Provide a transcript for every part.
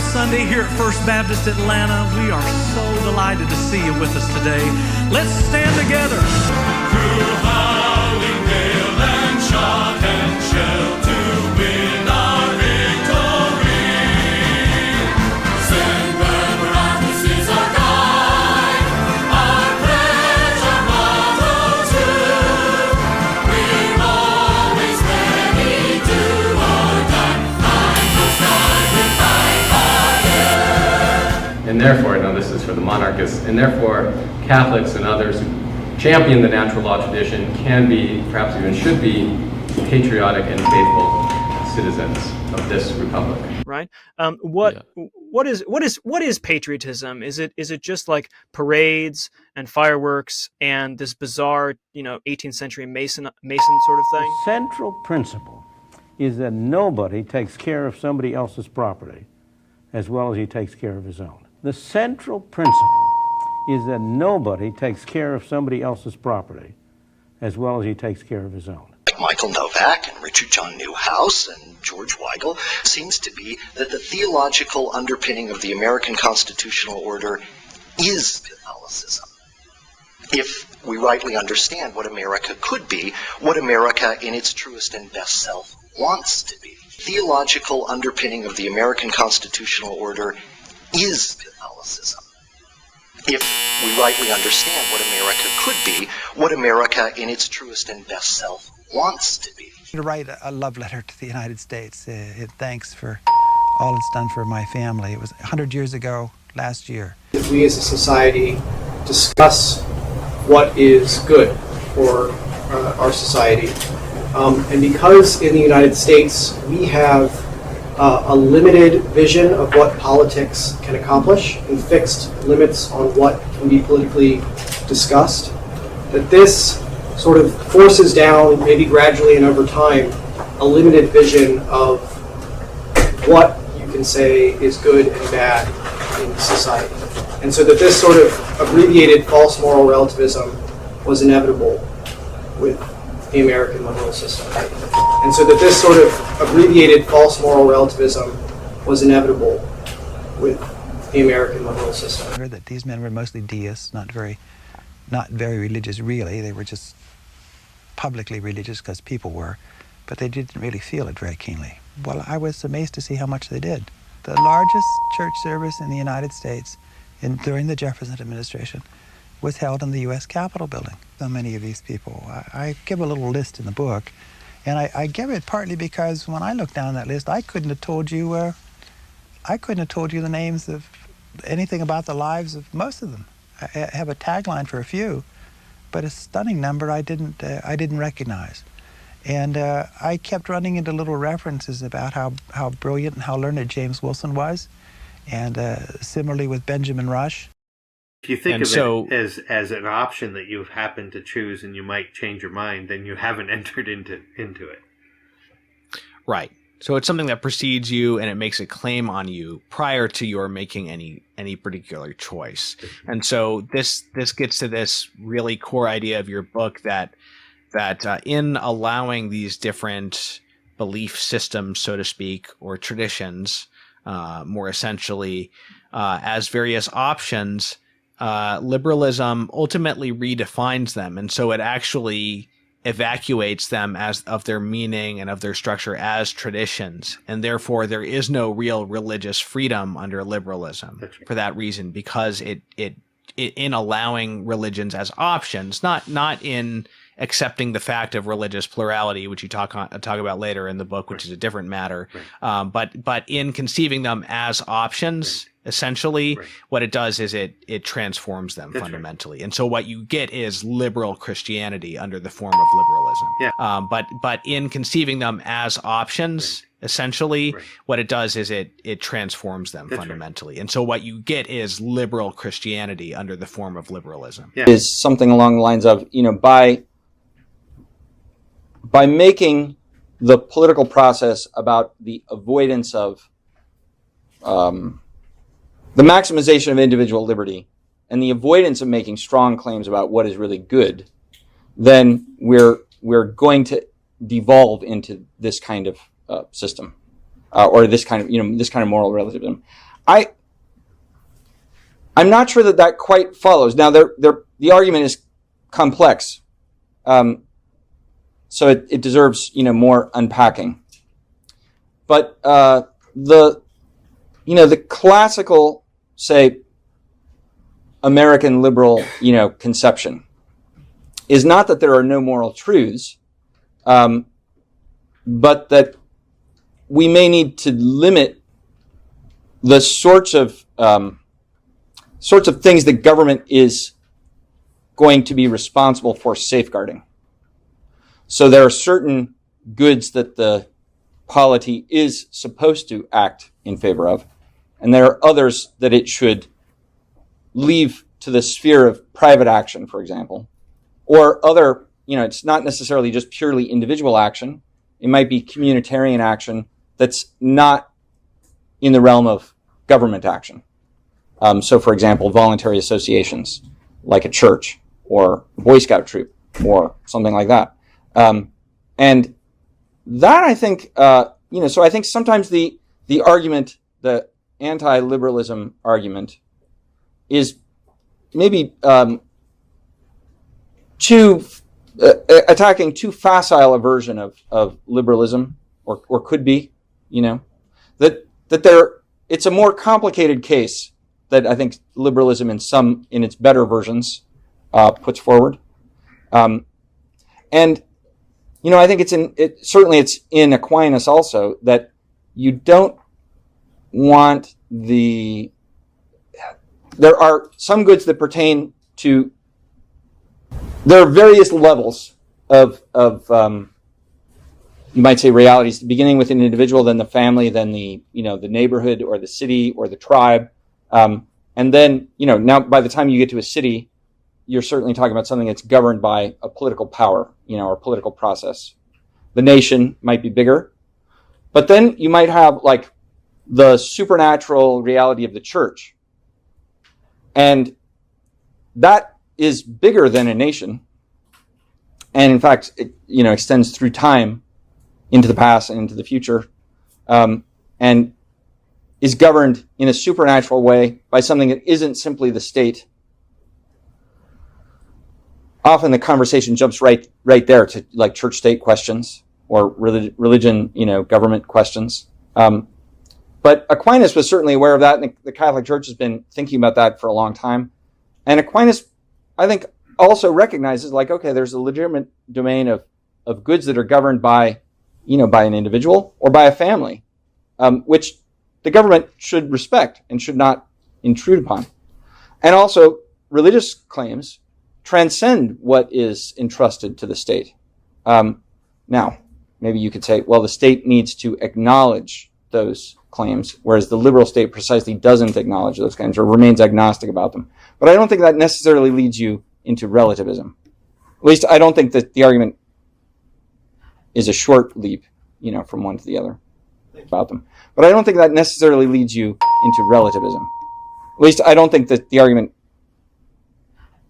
Palm Sunday here at First Baptist Atlanta. We are so delighted to see you with us today. Let's stand together. Through howling gale and shot and shell to win our victory. Send where we're at, this is our guide, our pledge, our motto too. We're always ready, do or die. Line for sky, we fight for you. And therefore, now this is for the monarchists, and therefore Catholics and others who champion the natural law tradition can be, perhaps even should be, patriotic and faithful citizens of this republic. Right. What is patriotism? Is it just like parades and fireworks and this bizarre, 18th century Mason sort of thing? The central principle is that nobody takes care of somebody else's property as well as he takes care of his own. The central principle is that nobody takes care of somebody else's property as well as he takes care of his own. Michael Novak and Richard John Newhouse and George Weigel seems to be that the theological underpinning of the American constitutional order is Catholicism. If we rightly understand what America could be, what America in its truest and best self wants to be. Theological underpinning of the American constitutional order is Catholicism. If we rightly understand what America could be, what America in its truest and best self wants to be. To write a love letter to the United States, thanks for all it's done for my family. It was 100 years ago last year. If we as a society discuss what is good for our society, and because in the United States we have a limited vision of what politics can accomplish and fixed limits on what can be politically discussed, that this sort of forces down, maybe gradually and over time, a limited vision of what you can say is good and bad in society. And so that this sort of abbreviated false moral relativism was inevitable with the American liberal system. And so that this sort of abbreviated false moral relativism was inevitable with the American liberal system. That these men were mostly deists, not very religious really. They were just publicly religious because people were, but they didn't really feel it very keenly. Well, I was amazed to see how much they did. The largest church service in the United States during the Jefferson administration was held in the U.S. Capitol building. So many of these people. I give a little list in the book, and I give it partly because when I look down that list, I couldn't have told you the names of anything about the lives of most of them. I have a tagline for a few, but a stunning number I didn't recognize. And I kept running into little references about how brilliant and how learned James Wilson was, and similarly with Benjamin Rush. If you think it as an option that you happen to choose and you might change your mind, then you haven't entered into it. Right. So it's something that precedes you and it makes a claim on you prior to your making any particular choice. And so this gets to this really core idea of your book that in allowing these different belief systems, so to speak, or traditions, more essentially, as various options, liberalism ultimately redefines them. And so it actually evacuates them of their meaning and of their structure as traditions. And therefore there is no real religious freedom under liberalism for that reason, because it in allowing religions as options, not in accepting the fact of religious plurality, which you talk about later in the book, which is a different matter. But in conceiving them as options, essentially, what it does is it transforms them fundamentally. And so what you get is liberal Christianity under the form of liberalism. But in conceiving them as options, essentially, what it does is it transforms them fundamentally. And so what you get is liberal Christianity under the form of liberalism. Is something along the lines of, by making the political process about the avoidance of the maximization of individual liberty and the avoidance of making strong claims about what is really good, then we're going to devolve into this kind of system, or this kind of moral relativism. I'm not sure that quite follows. Now, the argument is complex, so it deserves more unpacking. But the classical, say, American liberal conception is not that there are no moral truths, but that we may need to limit the sorts of things that government is going to be responsible for safeguarding. So there are certain goods that the polity is supposed to act in favor of, and there are others that it should leave to the sphere of private action, for example, or other, it's not necessarily just purely individual action. It might be communitarian action that's not in the realm of government action. So, for example, voluntary associations like a church or a Boy Scout troop or something like that. And that, I think, so I think sometimes the argument, the anti-liberalism argument, is maybe attacking too facile a version of liberalism, or could be, that it's a more complicated case that I think liberalism in its better versions puts forward. And I think certainly it's in Aquinas also that you don't want there are some goods that pertain to, there are various levels of you might say realities, beginning with an individual, then the family, then the neighborhood or the city or the tribe. And then, now by the time you get to a city, you're certainly talking about something that's governed by a political power, or political process. The nation might be bigger, but then you might have like the supernatural reality of the church. And that is bigger than a nation. And in fact, it, extends through time into the past and into the future, and is governed in a supernatural way by something that isn't simply the state. Often the conversation jumps right there to like church-state questions or religion, government questions. But Aquinas was certainly aware of that, and the Catholic Church has been thinking about that for a long time. And Aquinas, I think, also recognizes, like, okay, there's a legitimate domain of goods that are governed by, by an individual or by a family, which the government should respect and should not intrude upon. And also, religious claims transcend what is entrusted to the state. Now, maybe you could say, well, the state needs to acknowledge those claims, whereas the liberal state precisely doesn't acknowledge those claims or remains agnostic about them. But I don't think that necessarily leads you into relativism. At least I don't think that the argument is a short leap, from one to the other about them. But I don't think that necessarily leads you into relativism. At least I don't think that the argument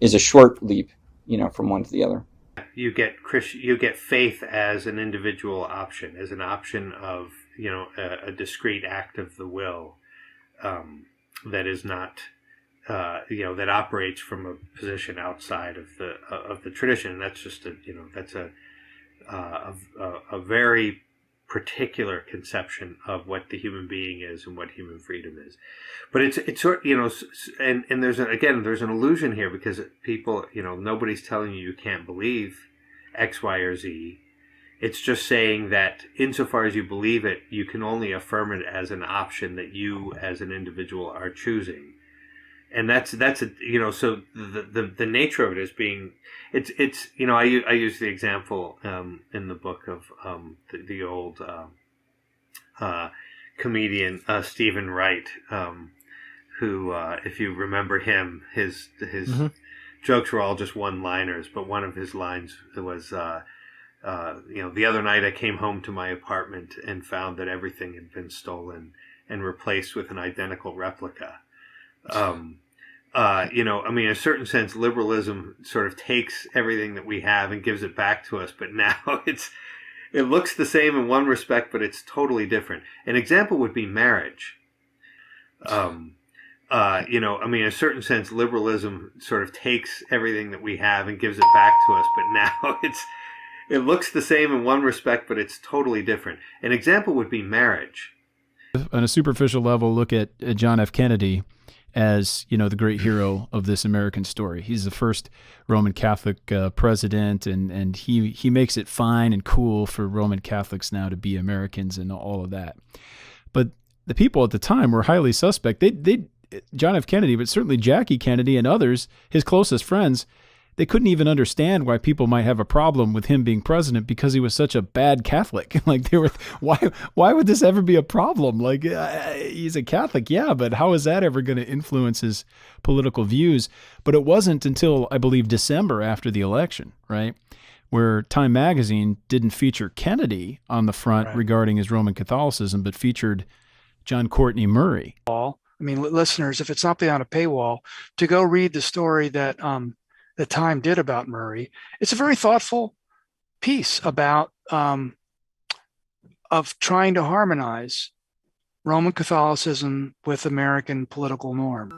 is a short leap, from one to the other. You get faith as an individual option, as an option of a discrete act of the will that is not that operates from a position outside of the tradition. And that's just that's a very particular conception of what the human being is and what human freedom is. But it's sort and there's an illusion here, because people, nobody's telling you can't believe X, Y, or Z. It's just saying that insofar as you believe it, you can only affirm it as an option that you as an individual are choosing. And that's so the nature of it is being, it's I use the example in the book of the old comedian Stephen Wright, who if you remember him, his mm-hmm. jokes were all just one-liners, but one of his lines was the other night I came home to my apartment and found that everything had been stolen and replaced with an identical replica. In a certain sense, liberalism sort of takes everything that we have and gives it back to us, but now it looks the same in one respect, but it's totally different. An example would be marriage. I mean, in a certain sense, liberalism sort of takes everything that we have and gives it back to us. But now it looks the same in one respect, but it's totally different. An example would be marriage. On a superficial level, look at John F. Kennedy as, the great hero of this American story. He's the first Roman Catholic president, and he makes it fine and cool for Roman Catholics now to be Americans and all of that. But the people at the time were highly suspect. John F. Kennedy, but certainly Jackie Kennedy and others, his closest friends, they couldn't even understand why people might have a problem with him being president because he was such a bad Catholic. Why would this ever be a problem? He's a Catholic, yeah, but how is that ever going to influence his political views? But it wasn't until, I believe, December after the election, right, where Time magazine didn't feature Kennedy on the front regarding his Roman Catholicism, but featured John Courtney Murray. I mean, listeners, if it's not behind a paywall, to go read the story that the Time did about Murray. It's a very thoughtful piece about of trying to harmonize Roman Catholicism with American political norm.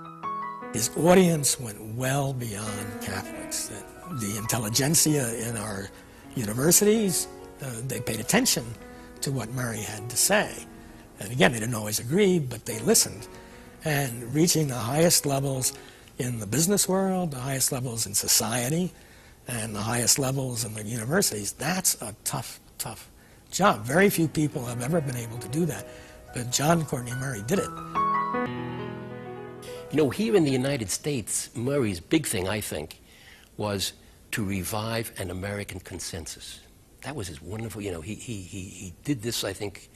His audience went well beyond Catholics. The intelligentsia in our universities, they paid attention to what Murray had to say. And again, they didn't always agree, but they listened. And reaching the highest levels in the business world, the highest levels in society, and the highest levels in the universities, that's a tough, tough job. Very few people have ever been able to do that, but John Courtney Murray did it. Here in the United States, Murray's big thing, I think, was to revive an American consensus. That was his wonderful, he did this, I think,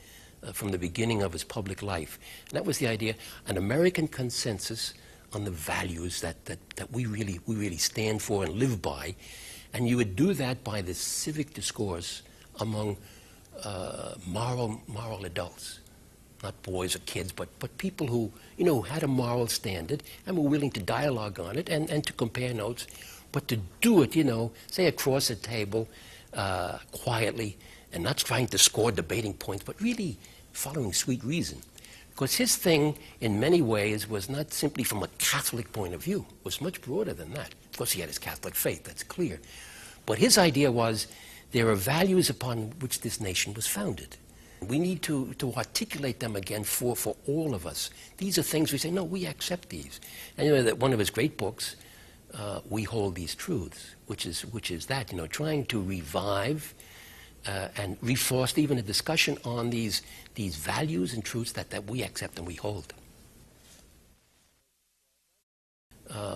from the beginning of his public life. And that was the idea, an American consensus on the values that we really stand for and live by. And you would do that by the civic discourse among moral adults, not boys or kids, but people who, had a moral standard and were willing to dialogue on it and to compare notes, but to do it, say across a table quietly and not trying to score debating points, but really following sweet reason. Because his thing, in many ways, was not simply from a Catholic point of view. It was much broader than that. Of course, he had his Catholic faith, that's clear. But his idea was there are values upon which this nation was founded. We need to articulate them again for all of us. These are things we say, no, we accept these. And that one of his great books, We Hold These Truths, which is that, trying to revive and reforce even a discussion on these values and truths that we accept and we hold.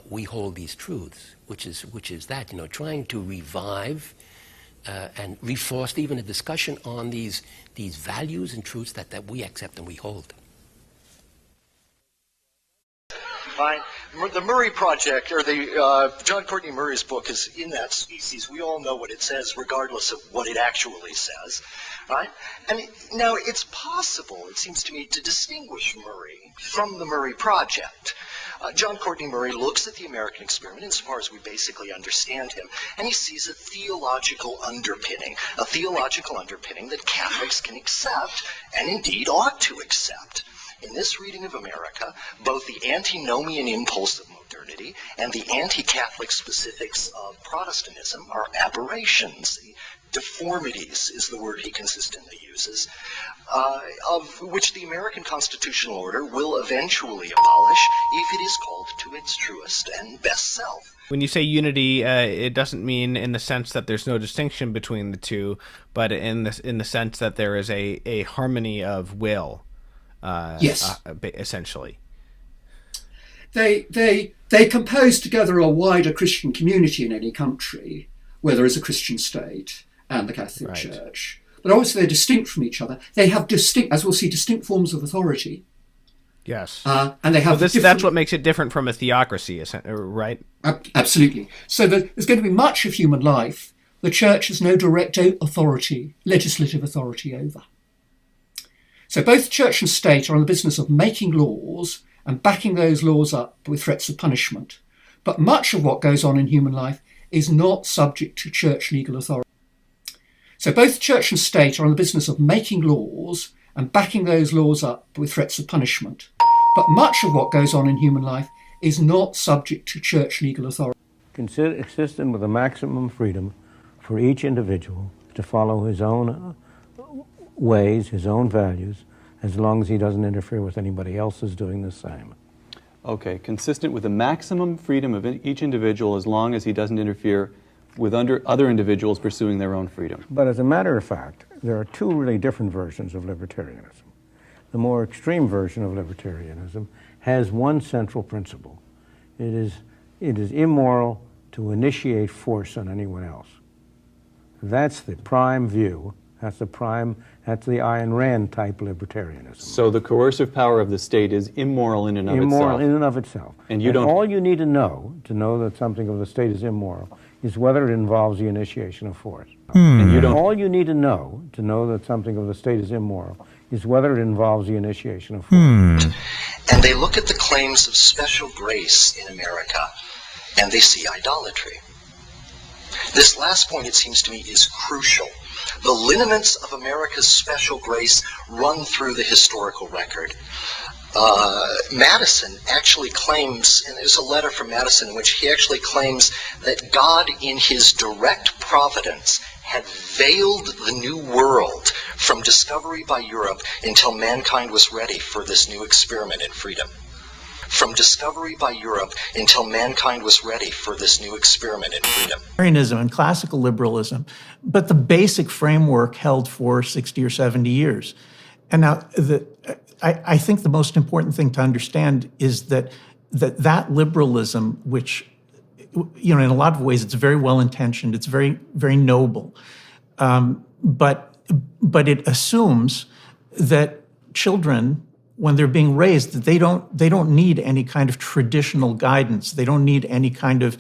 We hold these truths, which is that, trying to revive and reforce even a discussion on these values and truths that we accept and we hold. Fine. The Murray Project, or the John Courtney Murray's book, is in that species. We all know what it says, regardless of what it actually says, right? And now it's possible, it seems to me, to distinguish Murray from the Murray Project. John Courtney Murray looks at the American experiment insofar as we basically understand him, and he sees a theological underpinning that Catholics can accept, and indeed ought to accept. In this reading of America, both the antinomian impulse of modernity and the anti-Catholic specifics of Protestantism are aberrations. Deformities is the word he consistently uses, of which the American constitutional order will eventually abolish if it is called to its truest and best self. When you say unity, it doesn't mean in the sense that there's no distinction between the two, but in the sense that there is a harmony of will. Yes. Essentially. They compose together a wider Christian community in any country where there is a Christian state and the Catholic Church. But obviously they're distinct from each other. They have distinct forms of authority. Yes. And they have that's what makes it different from a theocracy, right? Absolutely. So there's going to be much of human life the Church has no direct authority, legislative authority over. So both church and state are in the business of making laws and backing those laws up with threats of punishment. But much of what goes on in human life is not subject to church legal authority. So both church and state are in the business of making laws and backing those laws up with threats of punishment. But much of what goes on in human life is not subject to church legal authority. Consistent with the maximum freedom for each individual to follow his own ways, his own values, as long as he doesn't interfere with anybody else's doing the same. Okay, consistent with the maximum freedom of each individual as long as he doesn't interfere with other individuals pursuing their own freedom. But as a matter of fact, there are two really different versions of libertarianism. The more extreme version of libertarianism has one central principle. It is immoral to initiate force on anyone else. That's the prime view. That's the Ayn Rand type libertarianism. So the coercive power of the state is immoral in and of itself. Immoral in and of itself. And all you need to know that something of the state is immoral is whether it involves the initiation of force. And all you need to know that something of the state is immoral is whether it involves the initiation of force. And they look at the claims of special grace in America, and they see idolatry. This last point, it seems to me, is crucial. The lineaments of America's special grace run through the historical record. Madison actually claims, and there's a letter from Madison in which he actually claims that God in his direct providence had veiled the new world from discovery by Europe until mankind was ready for this new experiment in freedom. From discovery by Europe until mankind was ready for this new experiment in freedom. Libertarianism and classical liberalism, but the basic framework held for 60 or 70 years. And now, I think the most important thing to understand is that liberalism, which, in a lot of ways, it's very well-intentioned, it's very, very noble, but it assumes that children, when they're being raised, that they don't need any kind of traditional guidance. They don't need any kind of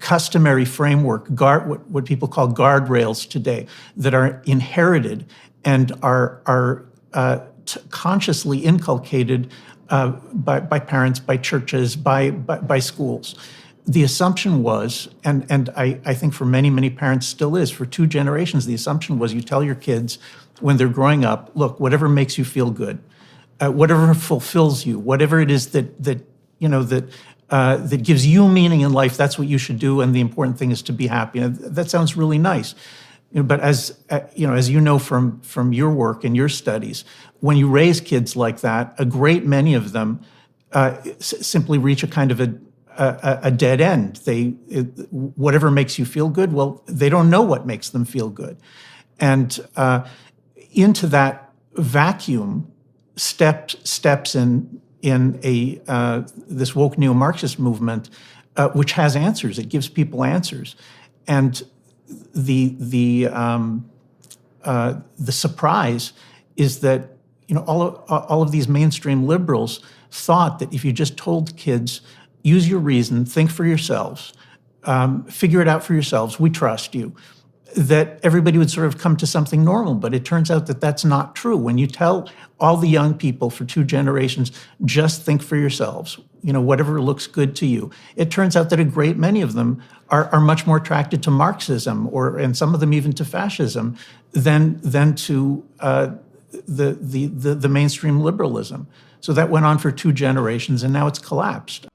customary framework, what people call guardrails today, that are inherited and are consciously inculcated by parents, by churches, by schools. The assumption was, and I think for many, many parents still is, for 2 generations, the assumption was you tell your kids when they're growing up, look, whatever makes you feel good, whatever fulfills you, whatever it is that gives you meaning in life, that's what you should do, and the important thing is to be happy. And that sounds really nice. But as you know from your work and your studies, when you raise kids like that, a great many of them simply reach a kind of a dead end. Whatever makes you feel good, well, they don't know what makes them feel good. And into that vacuum steps in this woke neo-Marxist movement, which has answers. It gives people answers, and the surprise is that all of these mainstream liberals thought that if you just told kids, use your reason, think for yourselves, figure it out for yourselves, we trust you, that everybody would sort of come to something normal. But it turns out that that's not true. When you tell all the young people for 2 generations, just think for yourselves, whatever looks good to you, it turns out that a great many of them are much more attracted to Marxism, and some of them even to fascism, than to the mainstream liberalism. So that went on for 2 generations, and now it's collapsed.